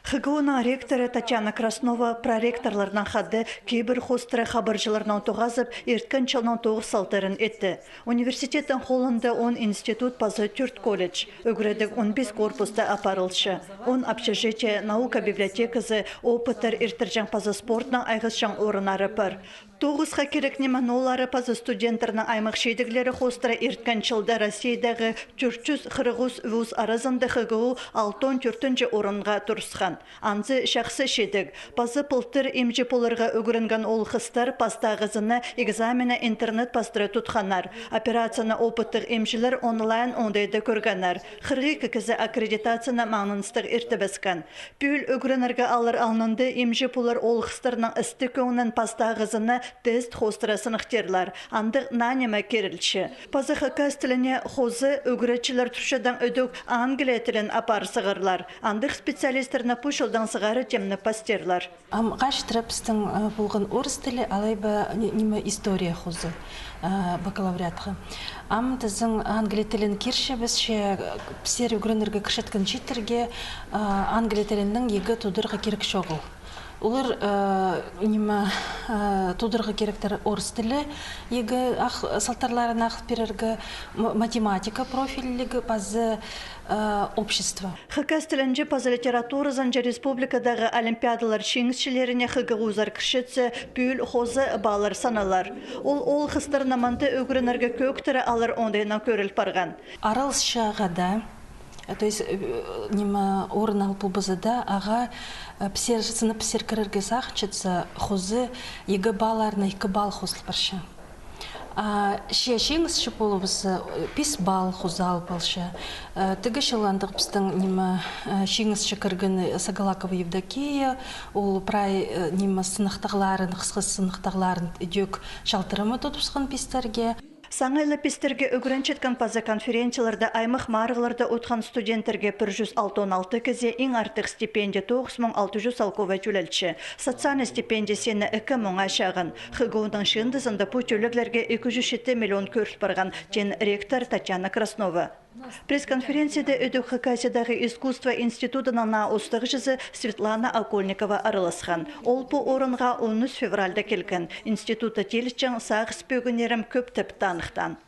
ХГУна ректоры Татьяна Краснова проректорларынан хадды кейбір хостыры хабаржыларынан тоғазып, ерткін чалынан тоғы салтарын етті. Университеттің холында 10 институт пазы 4 колледж, өгіредік 15 корпуста апарылшы. 10 общежитие, наука библиотекасы, опытыр иртіржан пазы спортның айғызшан орынары пар. Тоғызға керек неман олары пазы студентерінің аймақ шейдіглері хостыры ерткін чылда Россиядағы 440 вуз аразында ХГУ 6-4 орынға тұрысқан. Анзы шақсы шедік. Пазы пылтыр емжі полырға өгірінген ол қыстар пастағызыны экзамені интернет пастыры тұтқанар. Операцияны опыттық емжілер онлайн ондайды көргенар. Қырғы кікізі аккредитацияны маңыныстық иртібіскен. Пүл өгірінерге алыр алынынды емжі полыр ол қыстарының істі көңінің пастағызыны тест хостырасының терлар. Андық нанема керілші. Пазы хакас тіліне хозы өгіречілер тұршадан өдік Англия тілін апар сығырлар. Андық специалистеріні пұшылдан сығары темні пастерлар. Қаш трапстың болған орыс тілі алайба неме история хозы бакалавриатқа. Тізің Англия тілін керші бізше псер өгірінерге кіршеткен читерге Англия тілінің егі тудырға керек шоғыл. Олар тудырғы керектер орыс тілі, егі салтарларын ақыл берергі математика профилілігі пазы общество. Хакас тілінже пазы литература занжа республикадағы олимпиадалар шеңісшілеріне хығығузар кішетсі пүл хозы балар саналар. Ол қыстырнаманды өгірінерге көктірі алыр ондайына көріл парған. Аралс шағада, то есть орын алып бұзыда аға сынып пісер кірерге сақчытса хозы егі баларына 2 бал хозыл баршы. Шеңіз шы болуысы 5 бал хозы алып алшы. Тігі шыландық біздің шеңіз шы кіргіні Сагалакова Евдокия, ол прай сынықтағыларын, қысқы сынықтағыларын дөк шалтырымы тұтыпсқан пестерге. Саңайлы пестерге өгірін четкен пазы конференцияларда аймақ марғыларда отқан студенттерге 116 кезе ең артық стипендия 9600 алкова жүлелші. Социальный стипендия сені 2000 ашағын. ХГУның шындызында бұл төліглерге 207 миллион көріл барған жен ректор Татьяна Краснова. Пресс-конференцияда өдік Хакасиядағы искусство институтының ұстығы жүзі Светлана Акольникова арылысқан. Ол бұл орынға 10 февральда келген. Институты телішчен сағыз бөгінерім көп тіп танықтан.